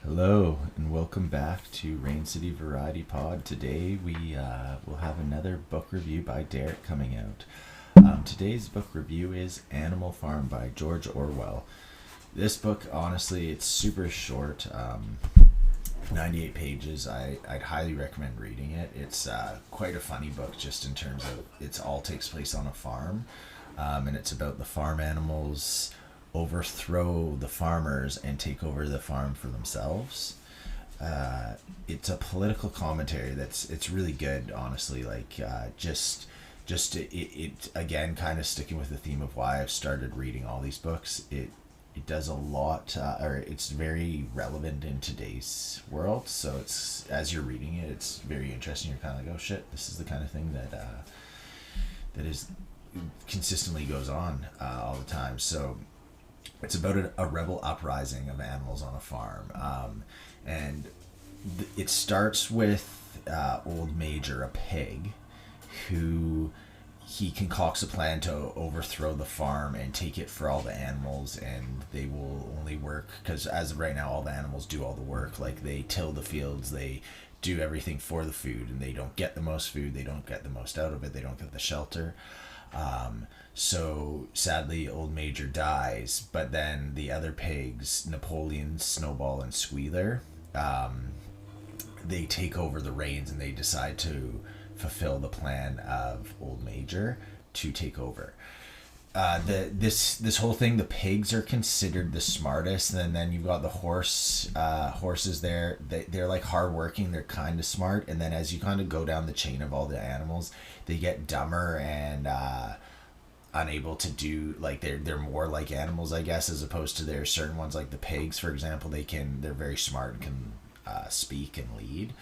Hello and welcome back to Rain City Variety Pod. Today we will have another book review by Derek coming out. Today's book review is Animal Farm by George Orwell. This book, honestly, it's super short, 98 pages. I'd highly recommend reading it. It's quite a funny book just in terms of it all takes place on a farm, and it's about the farm animals overthrow the farmers and take over the farm for themselves. It's a political commentary it's really good, honestly. It again, kind of sticking with the theme of why I've started reading all these books. It does a lot, or it's very relevant in today's world. So it's, as you're reading it, it's very interesting. You're kind of like, oh shit, this is the kind of thing that is consistently goes on all the time. So it's about a rebel uprising of animals on a farm, and it starts with old Major, a pig, who he concocts a plan to overthrow the farm and take it for all the animals, and they will only work because as of right now all the animals do all the work. Like, they till the fields, they do everything for the food, and they don't get the most food, they don't get the most out of it, they don't get the shelter. So sadly, old Major dies, but then the other pigs, Napoleon, Snowball, and Squealer, they take over the reins and they decide to fulfill the plan of old Major to take over. This whole thing, the pigs are considered the smartest, and then you've got the horses there. They're like hardworking, they're kind of smart, and then as you kind of go down the chain of all the animals, they get dumber and unable to do, like, they're more like animals, I guess, as opposed to their certain ones, like the pigs, for example. They're very smart and can speak and lead.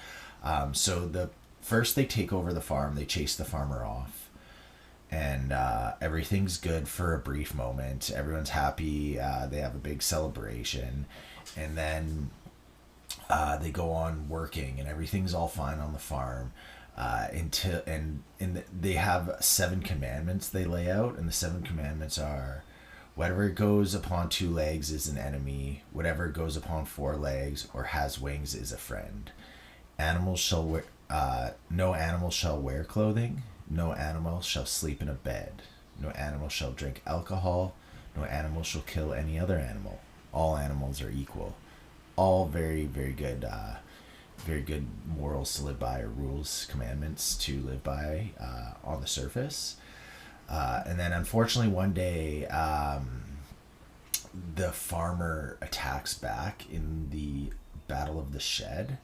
So the first they take over the farm, they chase the farmer off, and everything's good for a brief moment. Everyone's happy. They have a big celebration, and then they go on working, and everything's all fine on the farm. They have 7 commandments they lay out, and the 7 commandments are: whatever goes upon 2 legs is an enemy, whatever goes upon 4 legs or has wings is a friend. Animals shall wear No animal shall wear clothing, no animal shall sleep in a bed, no animal shall drink alcohol, no animal shall kill any other animal. All animals are equal. All very, very good morals to live by, or rules, commandments to live by on the surface. And then unfortunately one day the farmer attacks back in the Battle of the Shed,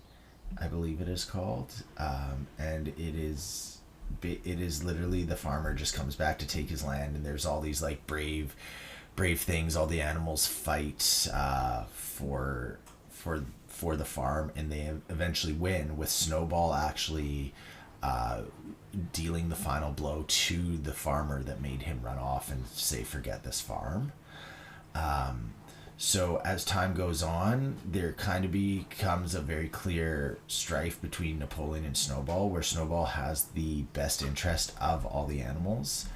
I believe it is called, and it is literally the farmer just comes back to take his land, and there's all these like brave things. All the animals fight for the farm, and they eventually win, with Snowball actually dealing the final blow to the farmer that made him run off and say, forget this farm. So as time goes on, there kind of becomes a very clear strife between Napoleon and Snowball, where Snowball has the best interest of all the animals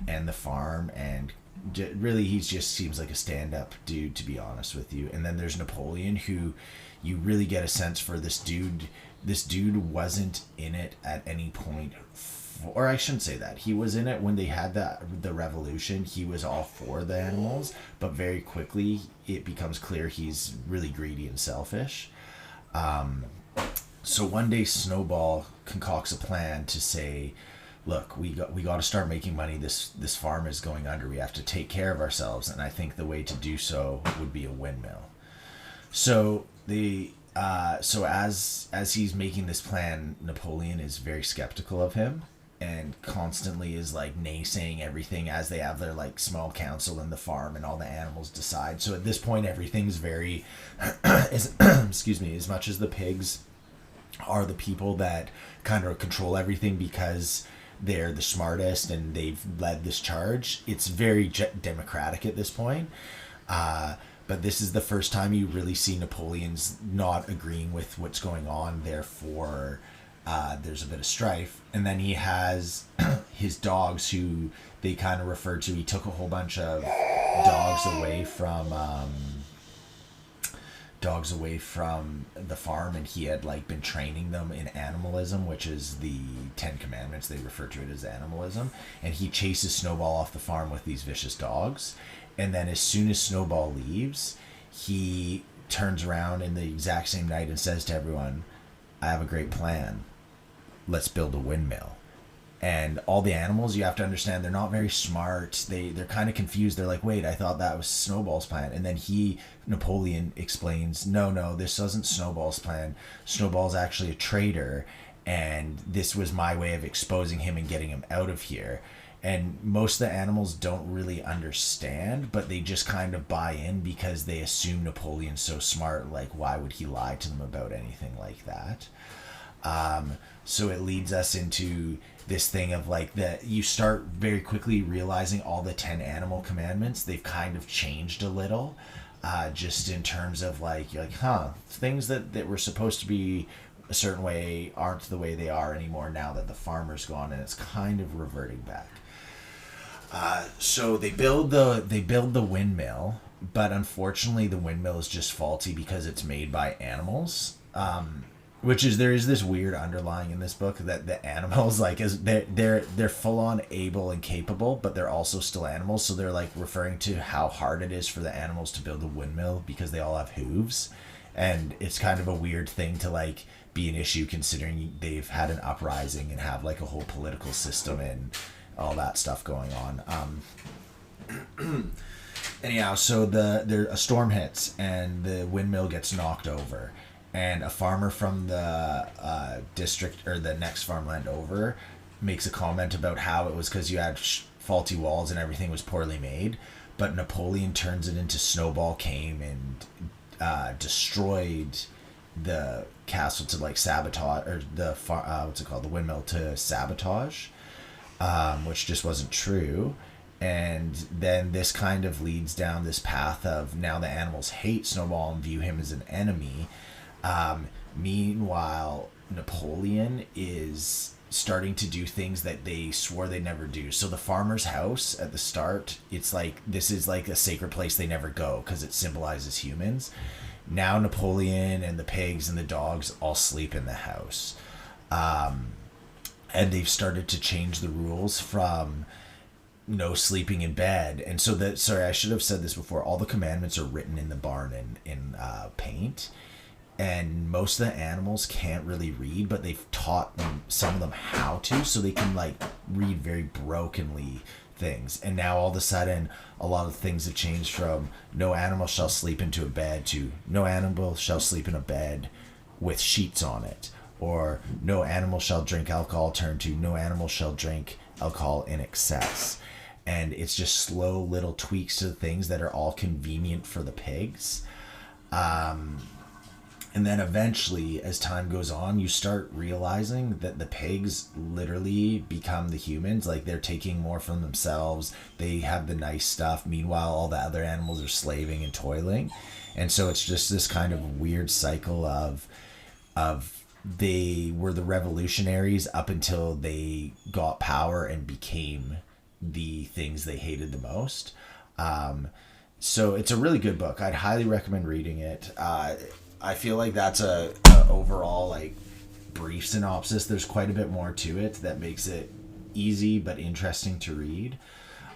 and the farm, and really he just seems like a stand-up dude, to be honest with you. And then there's Napoleon, who you really get a sense for. This dude wasn't in it at any point, or I shouldn't say that. He was in it when they had the revolution. He was all for the animals, but very quickly it becomes clear he's really greedy and selfish. So one day Snowball concocts a plan to say, look, we got to start making money. This farm is going under. We have to take care of ourselves, and I think the way to do so would be a windmill. So as he's making this plan, Napoleon is very skeptical of him and constantly is like naysaying everything as they have their like small council in the farm, and all the animals decide. So at this point everything's very excuse me, as much as the pigs are the people that kind of control everything because they're the smartest and they've led this charge, it's very democratic at this point. But this is the first time you really see Napoleon's not agreeing with what's going on. Therefore, there's a bit of strife. And then he has his dogs, who they kind of refer to. He took a whole bunch of dogs away from dogs away from the farm, and he had like been training them in animalism, which is the 10 commandments. They refer to it as animalism. And he chases Snowball off the farm with these vicious dogs. And then as soon as Snowball leaves, he turns around in the exact same night and says to everyone, I have a great plan. Let's build a windmill. And all the animals, you have to understand, they're not very smart. They're kind of confused. They're like, wait, I thought that was Snowball's plan. And then Napoleon explains, no, this wasn't Snowball's plan. Snowball's actually a traitor, and this was my way of exposing him and getting him out of here. And most of the animals don't really understand, but they just kind of buy in because they assume Napoleon's so smart. Like, why would he lie to them about anything like that? So it leads us into this thing of like that you start very quickly realizing all the 10 animal commandments, they've kind of changed a little, just in terms of like, you're like, things that were supposed to be a certain way aren't the way they are anymore now that the farmer's gone, and it's kind of reverting back. So they build the windmill, but unfortunately the windmill is just faulty because it's made by animals. There is this weird underlying in this book that the animals, like, they're full on able and capable, but they're also still animals. So they're like referring to how hard it is for the animals to build a windmill because they all have hooves, and it's kind of a weird thing to like be an issue considering they've had an uprising and have like a whole political system and all that stuff going on. Anyhow, so a storm hits and the windmill gets knocked over. And a farmer from the district or the next farmland over makes a comment about how it was because you had faulty walls and everything was poorly made. But Napoleon turns it into Snowball came and destroyed the castle to like sabotage, or the windmill to sabotage, which just wasn't true. And then this kind of leads down this path of now the animals hate Snowball and view him as an enemy. Meanwhile, Napoleon is starting to do things that they swore they'd never do. So the farmer's house at the start, it's like, this is like a sacred place they never go because it symbolizes humans. Now Napoleon and the pigs and the dogs all sleep in the house. And they've started to change the rules from no sleeping in bed. And so I should have said this before, all the commandments are written in the barn in paint. And most of the animals can't really read, but they've taught them, some of them, how to, so they can like read very brokenly things. And now all of a sudden, a lot of things have changed from no animal shall sleep into a bed to no animal shall sleep in a bed with sheets on it, or no animal shall drink alcohol, turn to no animal shall drink alcohol in excess. And it's just slow little tweaks to the things that are all convenient for the pigs. And then eventually, as time goes on, you start realizing that the pigs literally become the humans. Like, they're taking more from themselves. They have the nice stuff. Meanwhile, all the other animals are slaving and toiling. And so it's just this kind of weird cycle of they were the revolutionaries up until they got power and became the things they hated the most. So it's a really good book. I'd highly recommend reading it. I feel like that's a overall like brief synopsis. There's quite a bit more to it that makes it easy but interesting to read.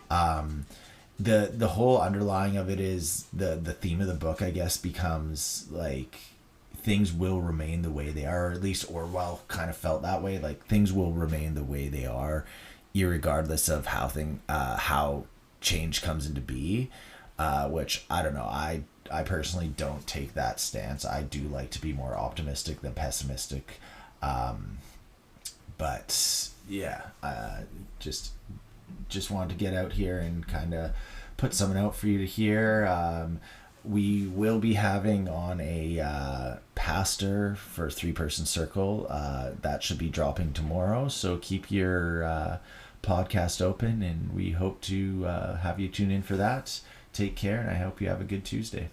The whole underlying of it is the theme of the book, I guess, becomes like things will remain the way they are, or at least Orwell kind of felt that way. Like, things will remain the way they are, irregardless of how change comes into be. Which I don't know. I personally don't take that stance. I do like to be more optimistic than pessimistic. But yeah, just wanted to get out here and kind of put something out for you to hear. We will be having on a pastor for 3-person circle. That should be dropping tomorrow. So keep your podcast open, and we hope to have you tune in for that. Take care, and I hope you have a good Tuesday.